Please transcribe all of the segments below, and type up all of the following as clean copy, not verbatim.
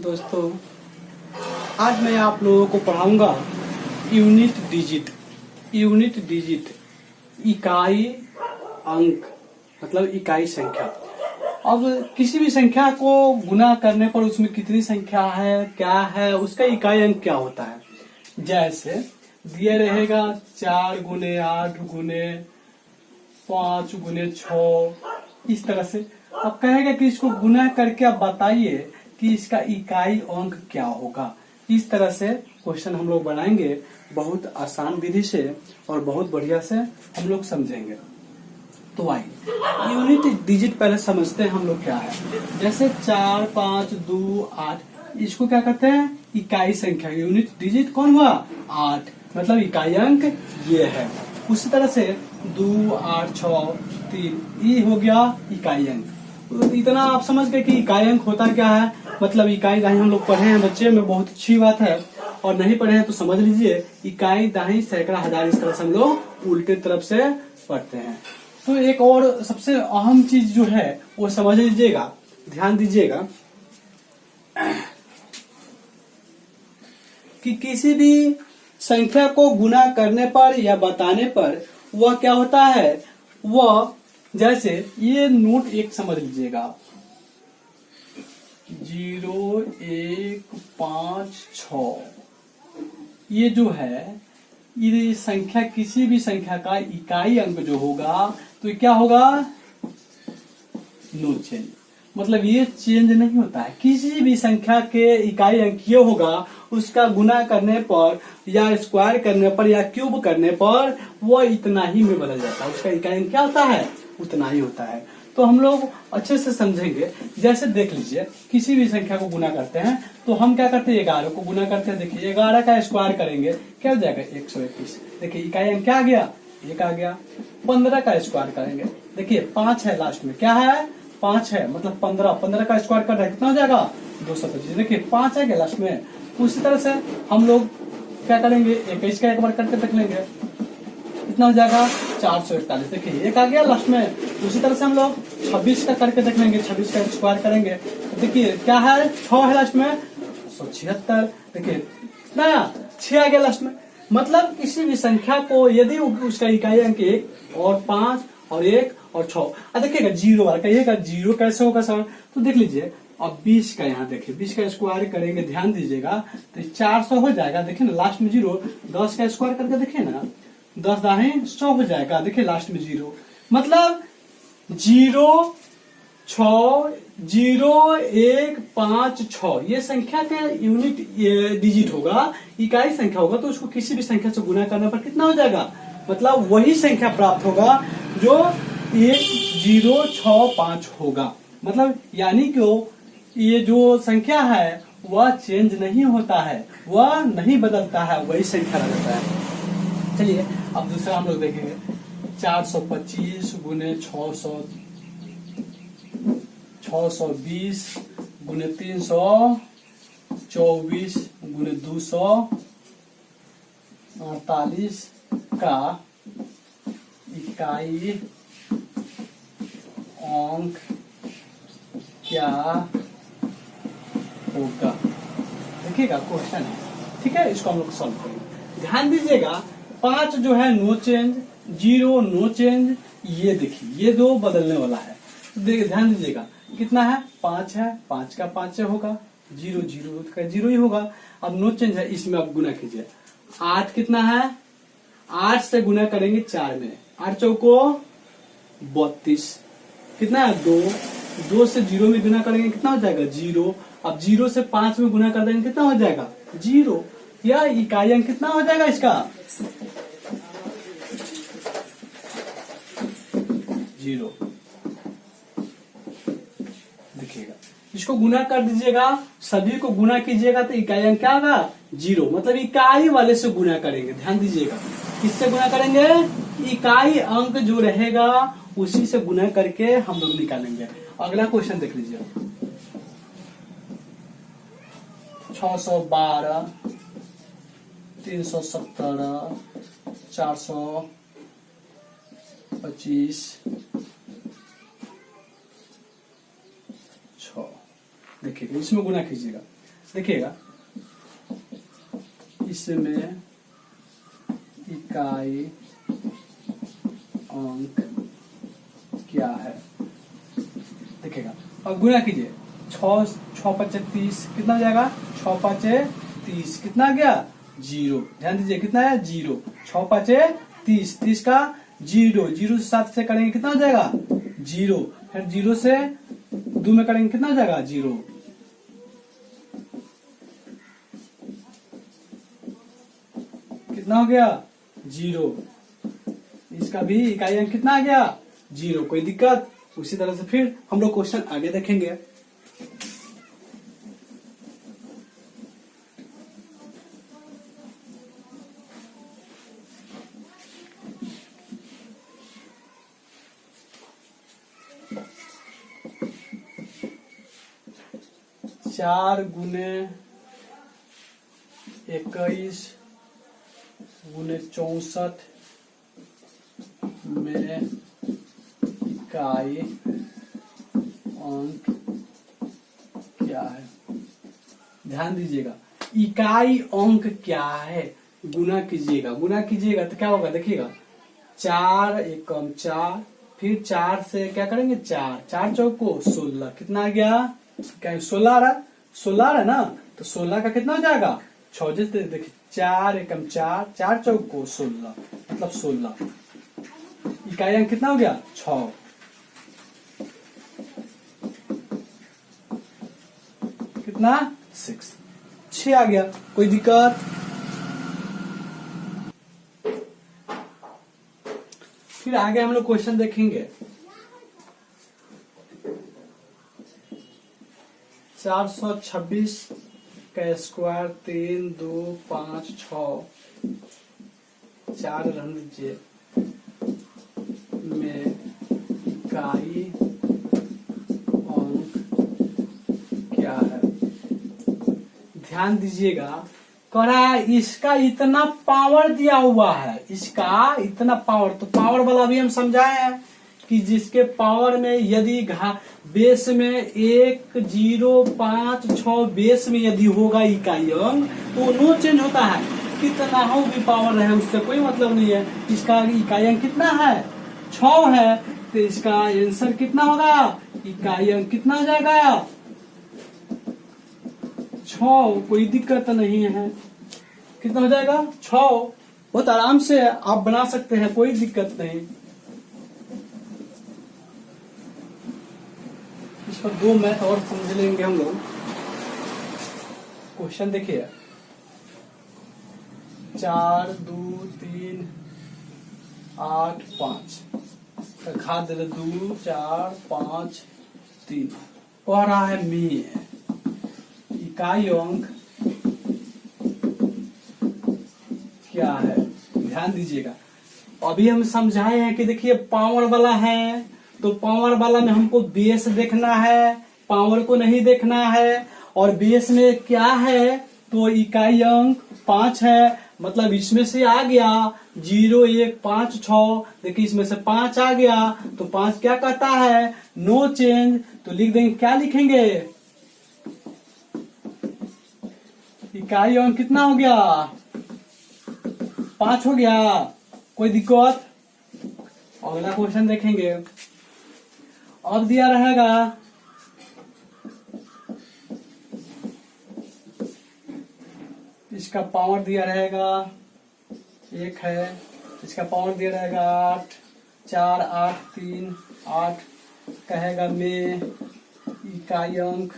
दोस्तों, आज मैं आप लोगों को पढ़ाऊंगा यूनिट डिजिट। यूनिट डिजिट इकाई अंक मतलब इकाई संख्या। अब किसी भी संख्या को गुना करने पर उसमें कितनी संख्या है, क्या है, उसका इकाई अंक क्या होता है। जैसे दिया रहेगा 4 गुने 8 गुने 5 गुने 6, इस तरह से। अब कहेगा कि इसको गुना करके आप बताइए कि इसका इकाई अंक क्या होगा। इस तरह से क्वेश्चन हम लोग बनाएंगे बहुत आसान विधि से और बहुत बढ़िया से हम लोग समझेंगे। तो आइए यूनिट डिजिट पहले समझते हैं हम लोग क्या है। जैसे 4 5 2 8, इसको क्या कहते हैं, इकाई संख्या। यूनिट डिजिट कौन हुआ, 8, मतलब इकाई अंक ये है। उसी तरह से 2 8 6 3, ये हो गया इकाई अंक। तो इतना आप समझ गए कि इकाई अंक होता क्या है। मतलब इकाई दाही हम लोग पढ़े हैं बच्चे में, बहुत अच्छी बात है। और नहीं पढ़े हैं तो समझ लीजिए, इकाई दाही सैकड़ा हजार, इस तरह से हम लोग उल्टे तरफ से पढ़ते हैं। तो एक और सबसे अहम चीज जो है वो समझ लीजिएगा, ध्यान दीजिएगा कि किसी भी संख्या को गुना करने पर या बताने पर वह क्या होता है। वह जैसे ये नोट एक समझ लीजिएगा, 0 1 5 6, ये जो है ये संख्या, किसी भी संख्या का इकाई अंक जो होगा तो ये क्या होगा, नो चेंज। मतलब ये चेंज नहीं होता है। किसी भी संख्या के इकाई अंक ये होगा, उसका गुना करने पर या स्क्वायर करने पर या क्यूब करने पर वो इतना ही में बदल जाता है। उसका इकाई अंक क्या होता है, उतना ही होता है। तो हम लोग अच्छे से समझेंगे। जैसे देख लीजिए, किसी भी संख्या को गुना करते हैं तो हम क्या करते हैं, 11 को गुना करते हैं। देखिए 11 का स्क्वायर करेंगे क्या हो जाएगा, 121। देखिए इकाई अंक क्या आ गया, 1 आ गया। 15 का स्क्वायर करेंगे, देखिए 5 है लास्ट में, क्या है 5 है, मतलब 15 का स्क्वायर कर रहे हैं कितना हो जाएगा, 225। देखिए 5 है लास्ट में। उसी तरह से हम लोग क्या करेंगे, 21 का एक बार करके देख लेंगे कितना हो जाएगा, 441। देखिए 1 आ गया लास्ट में। उसी तरह से हम लोग 26 का करके देख लेंगे, 26 का स्क्वायर करेंगे तो देखिए क्या है, 6 है लास्ट में, 176। देखिए कितना 6 आ गया लास्ट में। मतलब किसी भी संख्या को यदि उसका इकाई अंक 1 और 5 और 1 और 6, देखिएगा 0 आ, कहिएगा 0 कैसे होगा सर, तो देख लीजिए। अब 20 का यहाँ देखिए, 20 का स्क्वायर करेंगे, ध्यान दीजिएगा तो 400 हो जाएगा। देखिए ना लास्ट में 0, 10 का स्क्वायर करके देखिए ना, 10 दाहे 100 हो जाएगा। देखिए लास्ट में 0, मतलब 0 6 0 1 5 6, ये संख्या का यूनिट डिजिट होगा, इकाई संख्या होगा। तो उसको किसी भी संख्या से गुना करने पर कितना हो जाएगा, मतलब वही संख्या प्राप्त होगा जो 1 0 6 5 होगा। मतलब यानी कि ये जो संख्या है वह चेंज नहीं होता है, वह नहीं बदलता है, वही संख्या रहता है। चलिए अब दूसरा हम लोग देखेंगे, 425 गुने 620 गुने 324 गुने 248 का इकाई अंक क्या होगा। देखिएगा क्वेश्चन है, ठीक है, इसको हम लोग सॉल्व करेंगे। ध्यान दीजिएगा, 5 जो है नो चेंज, 0 नो चेंज, ये देखिए ये 2 बदलने वाला है। देखिए ध्यान दीजिएगा कितना है, 5 है, 5 का 5 होगा, 0 0 का 0 ही होगा। अब नो चेंज है, इसमें आप गुना कीजिए। 8 कितना है, 8 से गुना करेंगे 4 में, 8 चौको 32, कितना है 2, 2 से 0 में गुना करेंगे कितना हो जाएगा 0। अब 0 से 5 में गुना कर देंगे कितना हो जाएगा 0। या इकाई अंक कितना हो जाएगा इसका 0। देखिएगा इसको गुना कर दीजिएगा, सभी को गुना कीजिएगा तो इकाई अंक क्या होगा 0। मतलब इकाई वाले से गुना करेंगे। ध्यान दीजिएगा, किससे गुना करेंगे, इकाई अंक जो रहेगा उसी से गुना करके हम लोग निकालेंगे। अगला क्वेश्चन देख लीजिए, 612 317 425 6। देखिए इसमें गुना कीजिएगा, देखिएगा, इसमें इकाई अंक क्या है, देखिएगा। अब गुना कीजिए, 6×5 = 30, कितना हो जाएगा, 6×5 = 30, कितना आ गया, 0। ध्यान दीजिए कितना है, 0। 6×5 = 30, 30 का 0, 0 से 7 से करेंगे कितना हो जाएगा, 0। फिर 0 से 2 में करेंगे कितना हो जाएगा, 0। कितना हो गया, 0। इसका भी इकाई अंक कितना आ गया, 0। कोई दिक्कत। उसी तरह से फिर हम लोग क्वेश्चन आगे देखेंगे। चार गुने 21 गुने 64 में इकाई अंक क्या है। ध्यान दीजिएगा, इकाई अंक क्या है, गुना कीजिएगा, गुना कीजिएगा तो क्या होगा, देखिएगा, 4 एकम 4, फिर 4 से क्या करेंगे, 4, 4 चौको 16, कितना आ गया, क्या 16 आ रहा, 16 आ रहा ना, तो 16 का कितना हो जाएगा, 6। जैसे देखिए, 4 एकम 4, 4 चौको 16, मतलब 16। इकाई अंक कितना हो गया, 6। कितना, 6 आ गया। कोई दिक्कत। फिर आगे हम लोग क्वेश्चन देखेंगे। 426 का स्क्वायर 3, 2, 5, 6, 4 रहने दीजिए में इकाई अंक क्या है। ध्यान दीजिएगा, करा इसका इतना पावर दिया हुआ है, इसका इतना पावर, तो पावर वाला भी हम समझाए हैं कि जिसके पावर में यदि बेस में 1, 0, 5, 6 बेस में यदि होगा इकाई अंक तो नो चेंज होता है, कितना हो भी पावर रहे उससे कोई मतलब नहीं है। इसका इकाई अंक कितना है, 6 है, तो इसका आंसर कितना होगा, इकाई अंक कितना हो जाएगा, 6। कोई दिक्कत नहीं है, कितना हो जाएगा, 6। बहुत आराम से आप बना सकते हैं, कोई दिक्कत नहीं। इस पर 2 मैथ और समझ लेंगे हम लोग। क्वेश्चन देखिए, 4, 2, 3, 8, 5 घात 2, 4, 5, 3 कह रहा है में इकाई अंक क्या है। ध्यान दीजिएगा, अभी हम समझाए हैं कि देखिए पावर वाला है तो पावर वाला में हमको बेस देखना है, पावर को नहीं देखना है। और बेस में क्या है, तो इकाई अंक 5 है, मतलब इसमें से आ गया 0, 1, 5, 6। देखिए इसमें से 5 आ गया तो 5 क्या कहता है, नो चेंज। तो लिख देंगे, क्या लिखेंगे, इकाई अंक कितना हो गया, 5 हो गया। कोई दिक्कत। अगला क्वेश्चन देखेंगे। अब दिया रहेगा इसका पावर दिया रहेगा 1 है, इसका पावर दिया रहेगा 8, 4, 8, 3, 8 कहेगा में इकाई अंक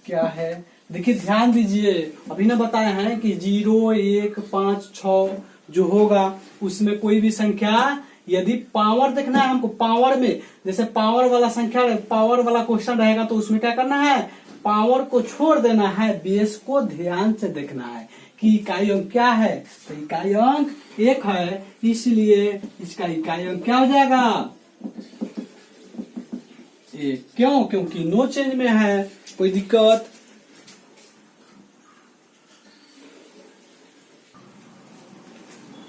क्या है। देखिए ध्यान दीजिए, अभी ना बताए हैं कि 0, 1, 5, 6 जो होगा उसमें कोई भी संख्या यदि पावर देखना है हमको, पावर में जैसे पावर वाला संख्या, पावर वाला क्वेश्चन रहेगा तो उसमें क्या करना है, पावर को छोड़ देना है, बेस को ध्यान से देखना है कि इकाई अंक क्या है। तो इकाई अंक 1 है, इसलिए इसका इकाई अंक क्या हो जाएगा, 1। क्यों, क्योंकि नो चेंज में है। कोई दिक्कत।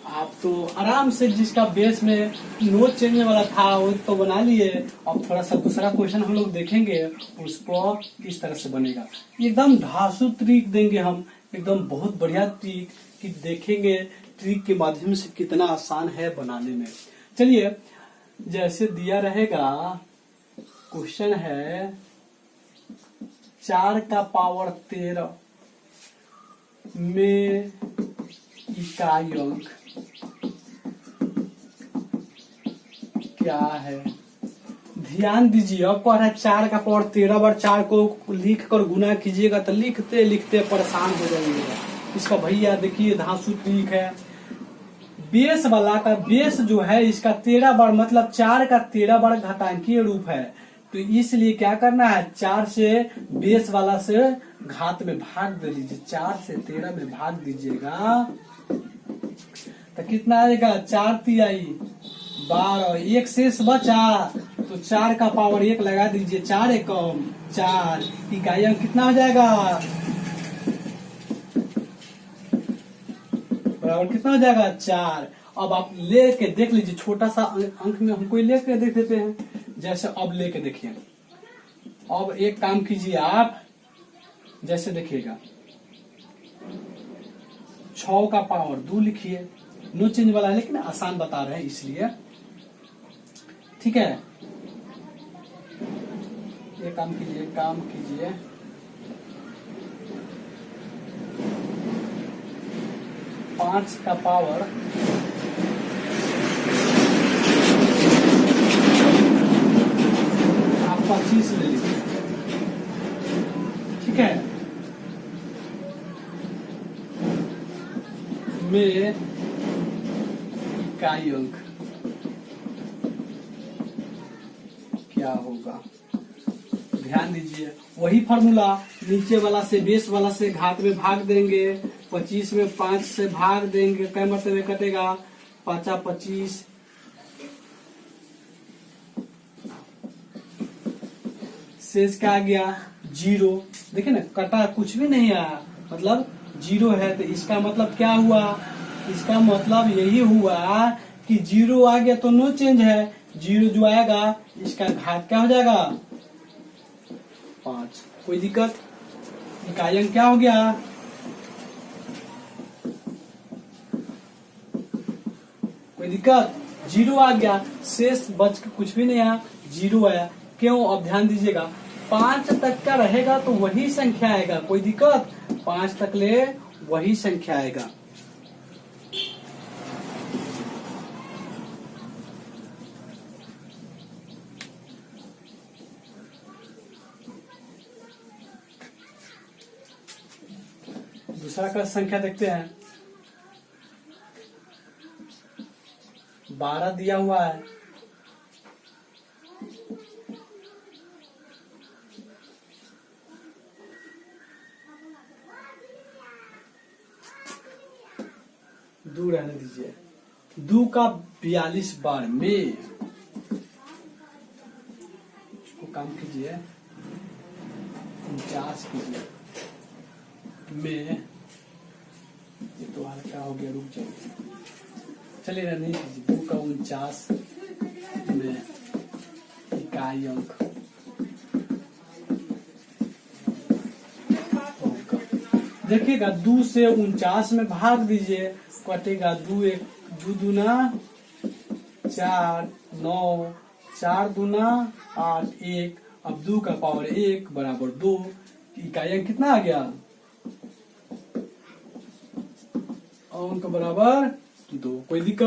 आप तो आराम से जिसका बेस में नोट चेंज वाला था वो तो बना लिए। अब थोड़ा सा दूसरा क्वेश्चन हम लोग देखेंगे उसको किस तरह से बनेगा। एकदम धांसू ट्रिक देंगे हम, एकदम बहुत बढ़िया ट्रिक कि देखेंगे ट्रिक के माध्यम से कितना आसान है बनाने में। चलिए जैसे दिया रहेगा, क्वेश्चन है 4 का पावर 13 में इकाई अंक क्या है। ध्यान दीजिए, अब कह रहा है 4 का पावर 13 बार 4 को लिख कर गुना कीजिएगा तो लिखते लिखते परेशान हो जाइएगा। इसका भैया देखिए धांसू ट्रिक है। बेस वाला का बेस जो है इसका 13 बार मतलब 4 का 13 बार घातांकीय रूप है, तो इसलिए क्या करना है 4 से बेस वाला से घात में भाग दे दीजिए। 4 से 13 में भाग दीजिएगा तो कितना आएगा 4 तिहाई 12, एक शेष बचा तो 4 का पावर 1 लगा दीजिए। 4 एकम 4, इकाई अंक कितना हो जाएगा बराबर कितना हो जाएगा 4। अब आप लेके देख लीजिए, छोटा सा अंक में हमको लेके देख देते हैं। जैसे अब लेके देखिए, अब एक काम कीजिए आप, जैसे देखिएगा 6 का पावर 2 लिखिए। नो चेंज वाला है लेकिन आसान बता रहे हैं इसलिए, ठीक है। ये काम कीजिए 5 का पावर 25 ले लीजिए, ठीक है। में इकाई अंक क्या होगा, ध्यान दीजिए। वही फॉर्मूला, नीचे वाला से बेस वाला से घात में भाग देंगे। 25 में 5 से भाग देंगे, कई मरतबे कटेगा 5 25, शेष क्या आ गया 0। देखिए ना कटा कुछ भी नहीं आया, मतलब 0 है। तो इसका मतलब क्या हुआ, इसका मतलब यही हुआ कि 0 आ गया तो नो चेंज है। 0 जो आएगा इसका घात क्या हो जाएगा 5। कोई दिक्कत, इकाई अंक क्या हो गया, कोई दिक्कत 0 आ गया, शेष बच के कुछ भी नहीं आया, 0 आया। क्यों, अब ध्यान दीजिएगा 5 तक का रहेगा तो वही संख्या आएगा, कोई दिक्कत 5 तक ले वही संख्या आएगा। दूसरा का संख्या देखते हैं, 12 दिया हुआ है, दो रहने दीजिए। 2 का 42 बार में, इसको काम कीजिए 49 कीजिए में, ये तो हल्का हो गया, रुक जाओ, चलिए नहीं कीजिए। 2 का 49 में इकाई अंक देखिएगा 2 से 49 में भाग दीजिए, कटेगा 2 दूना 4 9, 4 दूना 8 1। अब 2 का पावर 1 बराबर 2, इकाई अंक कितना आ गया अंक बराबर 2। कोई दिक्कत